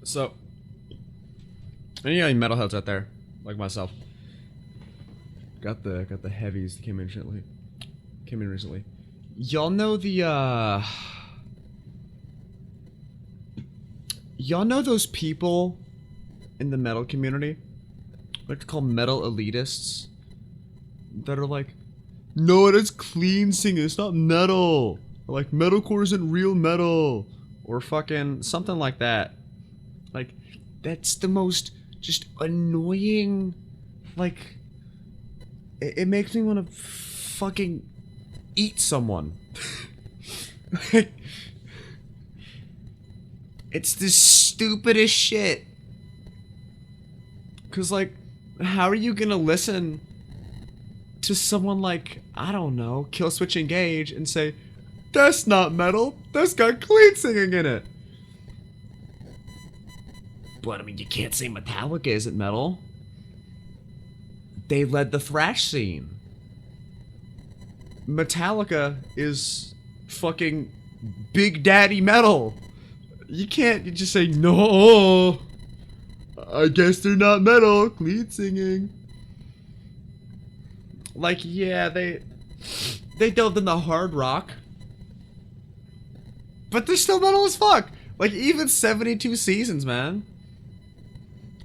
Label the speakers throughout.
Speaker 1: So, any metalheads out there, like myself, got the heavies that came in recently. Y'all know y'all know those people in the metal community, like to call metal elitists, that are like, no, it is clean singing, it's not metal. Or like, metalcore isn't real metal, or fucking something like that. Like, that's the most just annoying, like, it makes me want to fucking eat someone. Like, it's the stupidest shit. Cause like, how are you gonna listen to someone like, I don't know, Killswitch Engage and say, that's not metal, that's got clean singing in it. But I mean, you can't say Metallica isn't metal. They led the thrash scene. Metallica is fucking Big Daddy metal. You can't just say, no, I guess they're not metal, clean singing. Like, yeah, they delved into hard rock, but they're still metal as fuck. Like, even 72 Seasons, man.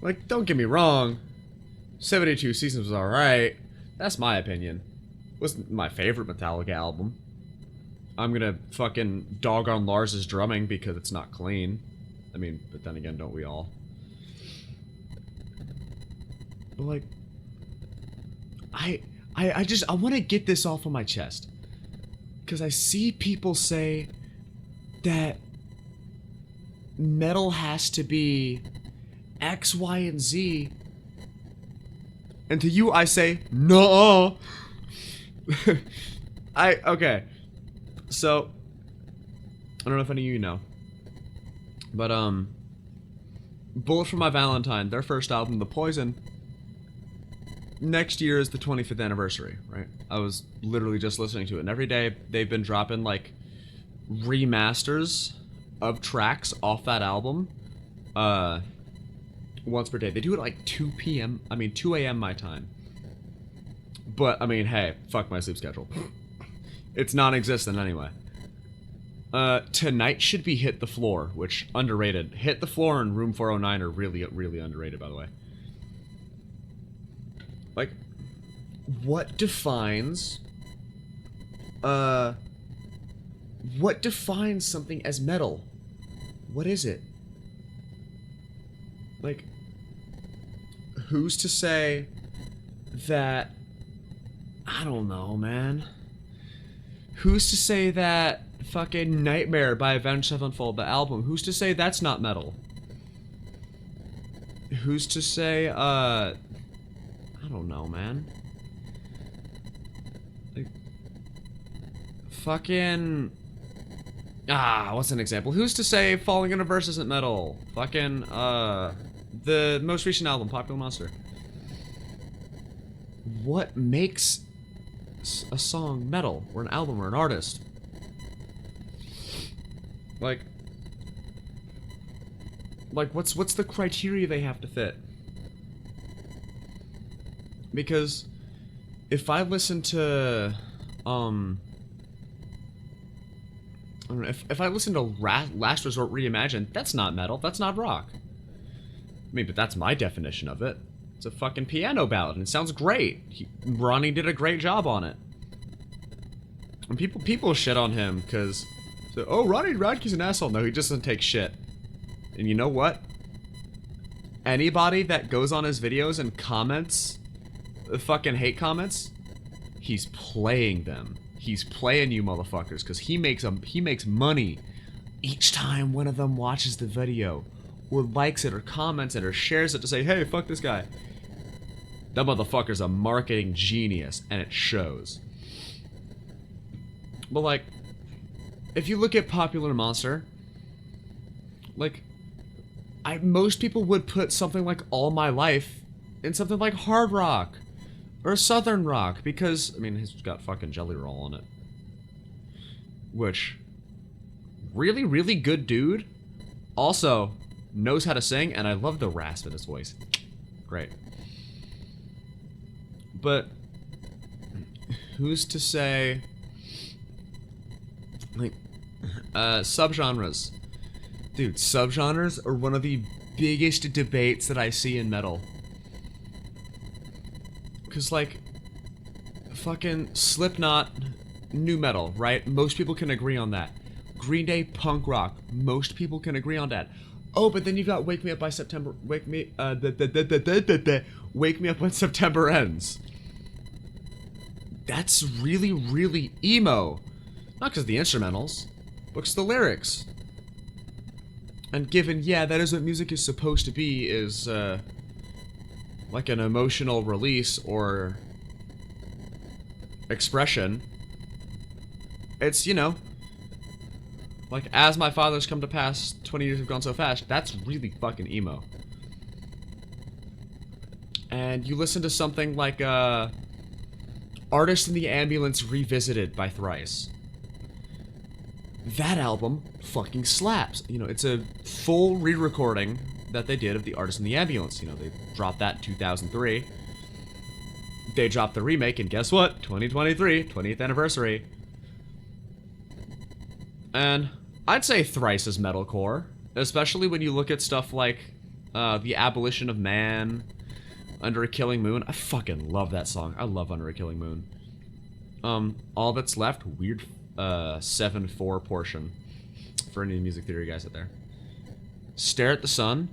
Speaker 1: Like, don't get me wrong, 72 Seasons was alright. That's my opinion. Wasn't my favorite Metallica album. I'm gonna fucking dog on Lars's drumming because it's not clean. I mean, but then again, don't we all? But like, I want to get this off of my chest. Because I see people say that metal has to be X, Y, and Z. And to you, I say, no. Okay. So, I don't know if any of you know. But, Bullet for My Valentine, their first album, The Poison, next year is the 25th anniversary, right? I was literally just listening to it, and every day they've been dropping, like, remasters of tracks off that album, once per day. They do it at like 2 a.m. my time. But, I mean, hey, fuck my sleep schedule. It's non-existent anyway. Tonight should be Hit the Floor, which, underrated. Hit the Floor and Room 409 are really, really underrated, by the way. Like, what defines something as metal? What is it? Like, who's to say that, I don't know, man. Who's to say that fucking Nightmare by Avenged Sevenfold, the album, who's to say that's not metal? Who's to say, I don't know, man. Like, fucking, what's an example? Who's to say Falling in Reverse isn't metal? Fucking, the most recent album, Popular Monster. What makes a song metal, or an album, or an artist? Like, what's the criteria they have to fit? Because if I listen to, I don't know, if I listen to Last Resort Reimagined, that's not metal, that's not rock. I mean, but that's my definition of it. It's a fucking piano ballad, and it sounds great. Ronnie did a great job on it. And people shit on him, because, oh, Ronnie Radke's an asshole. No, he just doesn't take shit. And you know what? Anybody that goes on his videos and comments, fucking hate comments, he's playing them. He's playing you motherfuckers, because he makes money each time one of them watches the video, or likes it, or comments it, or shares it to say, hey, fuck this guy. That motherfucker's a marketing genius, and it shows. But like, if you look at Popular Monster, like, most people would put something like All My Life in something like hard rock or southern rock, because I mean, he's got fucking Jelly Roll on it, which, really, really good dude. Also, knows how to sing, and I love the rasp in his voice. Great. But who's to say, like, subgenres? Dude, subgenres are one of the biggest debates that I see in metal. Because, like, fucking Slipknot, new metal, right? Most people can agree on that. Green Day, punk rock. Most people can agree on that. Oh, but then you've got Wake Me Up by September. Wake Me Up When September Ends. That's really, really emo. Not because of the instrumentals, but because the lyrics. And given, yeah, that is what music is supposed to be, is, like an emotional release or expression. It's, you know, like, as my father's come to pass, 20 years have gone so fast. That's really fucking emo. And you listen to something like, Artist in the Ambulance Revisited by Thrice. That album fucking slaps. You know, it's a full re-recording that they did of the Artist in the Ambulance. You know, they dropped that in 2003. They dropped the remake, and guess what? 2023, 20th anniversary. And I'd say Thrice is metalcore, especially when you look at stuff like The Abolition of Man, Under a Killing Moon. I fucking love that song. I love Under a Killing Moon. All That's Left, weird 7/4 portion for any music theory guys out there. Stare at the Sun.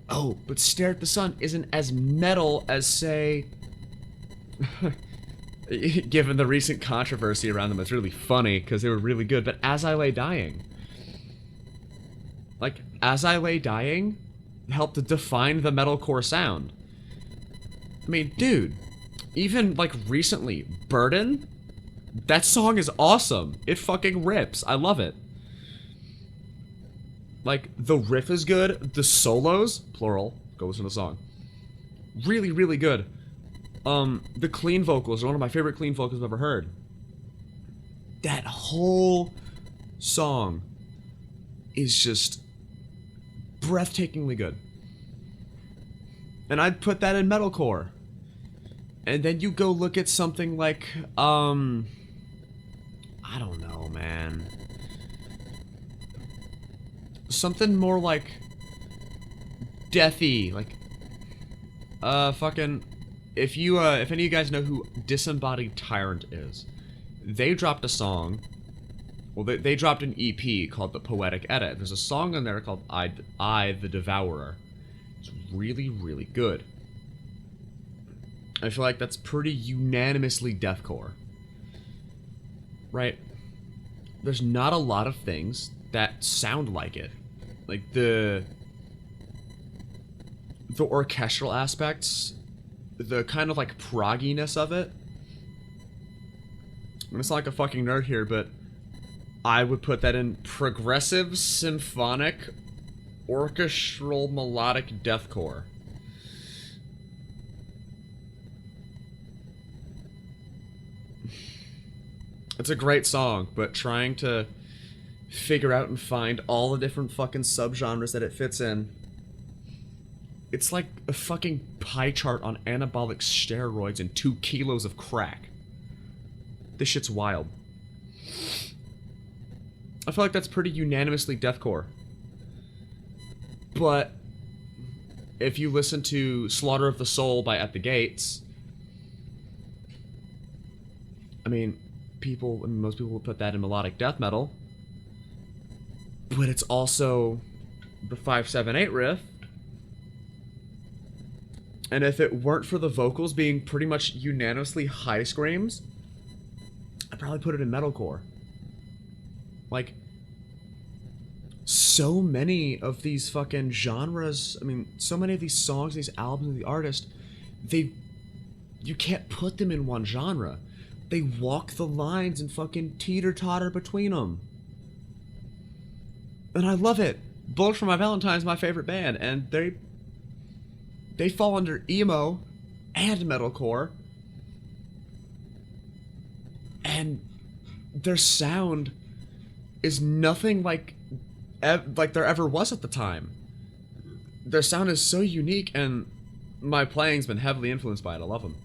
Speaker 1: Oh, but Stare at the Sun isn't as metal as, say, given the recent controversy around them. It's really funny because they were really good. But As I Lay Dying, like, As I Lay Dying helped to define the metalcore sound. I mean, dude, even, like, recently, Burden, that song is awesome. It fucking rips. I love it. Like, the riff is good. The solos, plural, goes in the song. Really, really good. The clean vocals are one of my favorite clean vocals I've ever heard. That whole song is just breathtakingly good. And I'd put that in metalcore. And then you go look at something like, I don't know, man. Something more like deathy, like, fucking, if any of you guys know who Disembodied Tyrant is, they dropped a song, well, they dropped an EP called The Poetic Edit. There's a song on there called I the Devourer. It's really, really good. I feel like that's pretty unanimously deathcore. Right? There's not a lot of things that sound like it. Like, the orchestral aspects, the kind of, like, progginess of it. I'm gonna sound like a fucking nerd here, but I would put that in progressive, symphonic, orchestral, melodic deathcore. It's a great song, but trying to figure out and find all the different fucking subgenres that it fits in, it's like a fucking pie chart on anabolic steroids and 2 kilos of crack. This shit's wild. I feel like that's pretty unanimously deathcore. But if you listen to Slaughter of the Soul by At the Gates, I mean, most people would put that in melodic death metal, but it's also the 5/7/8 riff. And if it weren't for the vocals being pretty much unanimously high screams, I'd probably put it in metalcore. Like, so many of these fucking genres, I mean, so many of these songs, these albums, the artists, you can't put them in one genre. They walk the lines and fucking teeter-totter between them. And I love it. Bullet for My Valentine's my favorite band, and they fall under emo and metalcore. And their sound is nothing like there ever was at the time. their sound is so unique, and my playing's been heavily influenced by it. I love them.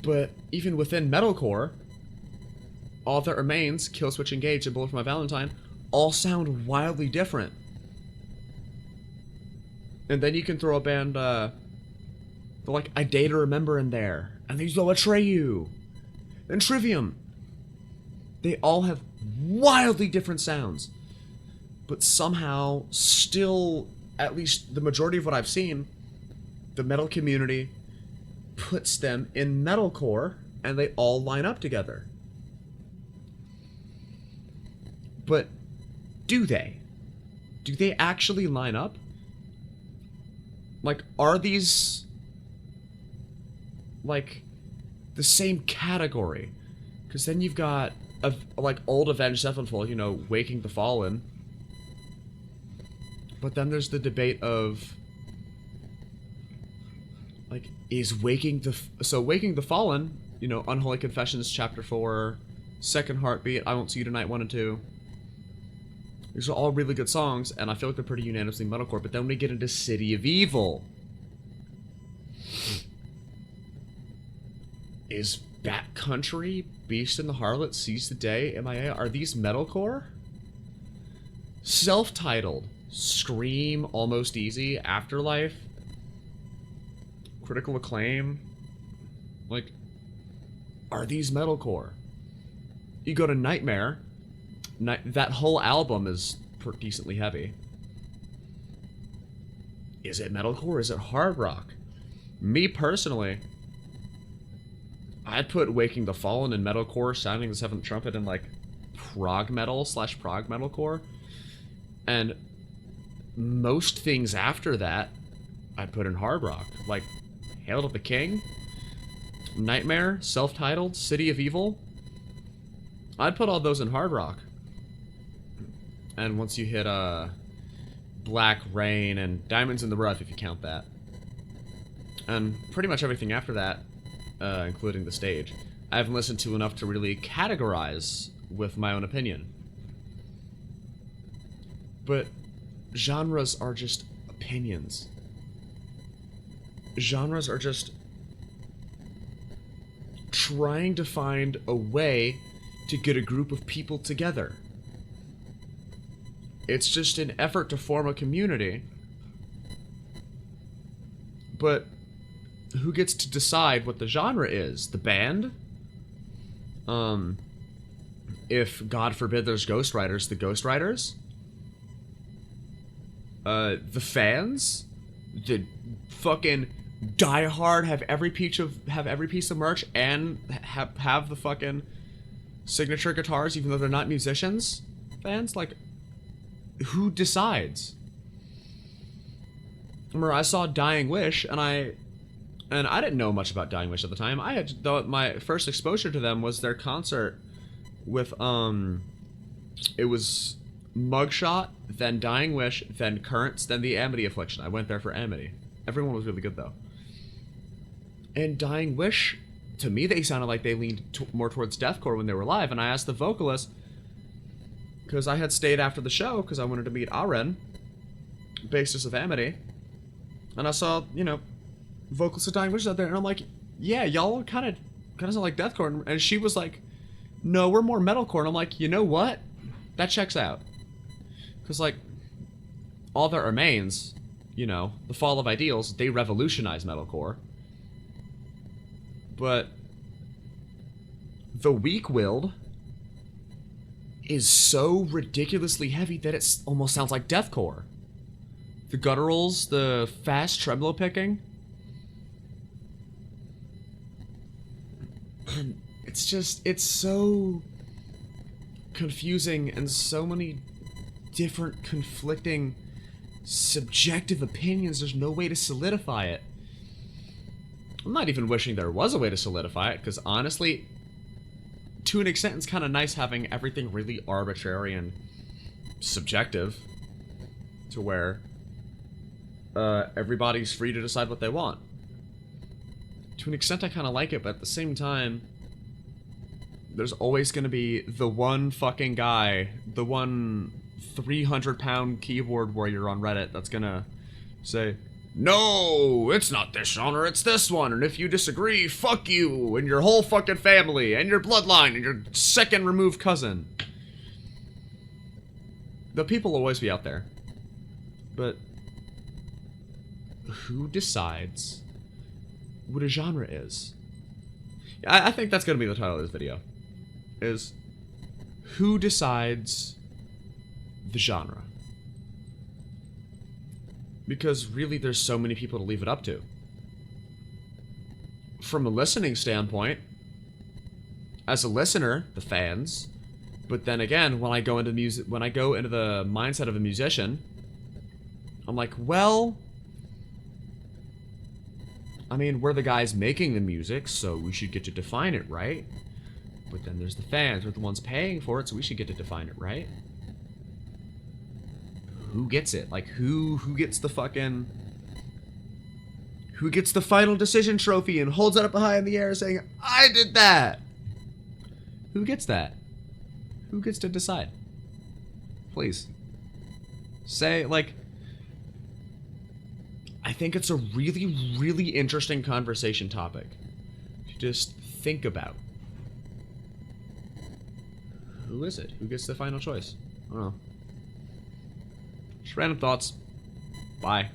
Speaker 1: But even within metalcore, All That Remains, Killswitch Engage, and Bullet for My Valentine all sound wildly different. And then you can throw a band, like A Day to Remember in there, and these will Betray You, and Trivium. They all have wildly different sounds, but somehow still, at least the majority of what I've seen, the metal community puts them in metalcore, and they all line up together. But do they? Do they actually line up? Like, are these, like, the same category? Because then you've got, like, old Avenged Sevenfold, you know, Waking the Fallen. But then there's the debate of, like, is Waking the Fallen, you know, Unholy Confessions, Chapter 4, Second Heartbeat, I Won't See You Tonight 1 and 2. These are all really good songs, and I feel like they're pretty unanimously metalcore, but then we get into City of Evil. Is Backcountry, Beast and the Harlot, Seize the Day, MIA, are these metalcore? Self-titled, Scream, Almost Easy, Afterlife, Critical Acclaim, like, are these metalcore? You go to Nightmare, that whole album is decently heavy. Is it metalcore? Is it hard rock? Me personally, I'd put Waking the Fallen in metalcore, Sounding the Seventh Trumpet in like prog metal / prog metalcore, and most things after that I'd put in hard rock, like Hail to the King, Nightmare, Self-Titled, City of Evil. I'd put all those in hard rock. And once you hit Black Rain and Diamonds in the Rough, if you count that, and pretty much everything after that, including the stage, I haven't listened to enough to really categorize with my own opinion. But genres are just opinions. Genres are just trying to find a way to get a group of people together. It's just an effort to form a community. But who gets to decide what the genre is? The band? If, God forbid, there's ghostwriters, the ghostwriters? The fans? The fucking diehard have every piece of merch and have the fucking signature guitars even though they're not musicians? Fans? Like, who decides? Remember, I saw Dying Wish, and I didn't know much about Dying Wish at the time. My first exposure to them was their concert with, it was Mugshot, then Dying Wish, then Currents, then the Amity Affliction. I went there for Amity. Everyone was really good, though. And Dying Wish, to me, they sounded like they leaned more towards deathcore when they were live, and I asked the vocalist, because I had stayed after the show, because I wanted to meet Aren, bassist of Amity, and I saw, you know, vocalists of Dying Wish out there, and I'm like, yeah, y'all kind of sound like deathcore, and she was like, no, we're more metalcore, and I'm like, you know what? That checks out. Because, like, All That Remains, you know, The Fall of Ideals, they revolutionized metalcore. But The Weak-Willed is so ridiculously heavy that it almost sounds like deathcore. The gutturals, the fast tremolo picking. It's just, it's so confusing and so many different conflicting subjective opinions. There's no way to solidify it. I'm not even wishing there was a way to solidify it, because honestly, to an extent, it's kind of nice having everything really arbitrary and subjective, to where everybody's free to decide what they want. To an extent, I kind of like it, but at the same time, there's always going to be the one fucking guy, the one 300-pound keyboard warrior on Reddit that's gonna say, no, it's not this genre, it's this one, and if you disagree, fuck you, and your whole fucking family, and your bloodline, and your second removed cousin. The people will always be out there. But who decides what a genre is? I think that's gonna be the title of this video. Is who decides the genre? Because really there's so many people to leave it up to. From a listening standpoint, as a listener, the fans, but then again, when I go into music, when I go into the mindset of a musician, I'm like, well, I mean, we're the guys making the music, so we should get to define it, right? But then there's the fans, we're the ones paying for it, so we should get to define it, right? Who gets it? Like, who gets the fucking... Who gets the final decision trophy and holds it up high in the air saying, I did that? Who gets that? Who gets to decide? Please. Say, like... I think it's a really, really interesting conversation topic to just think about. Who is it? Who gets the final choice? I don't know. Just random thoughts. Bye.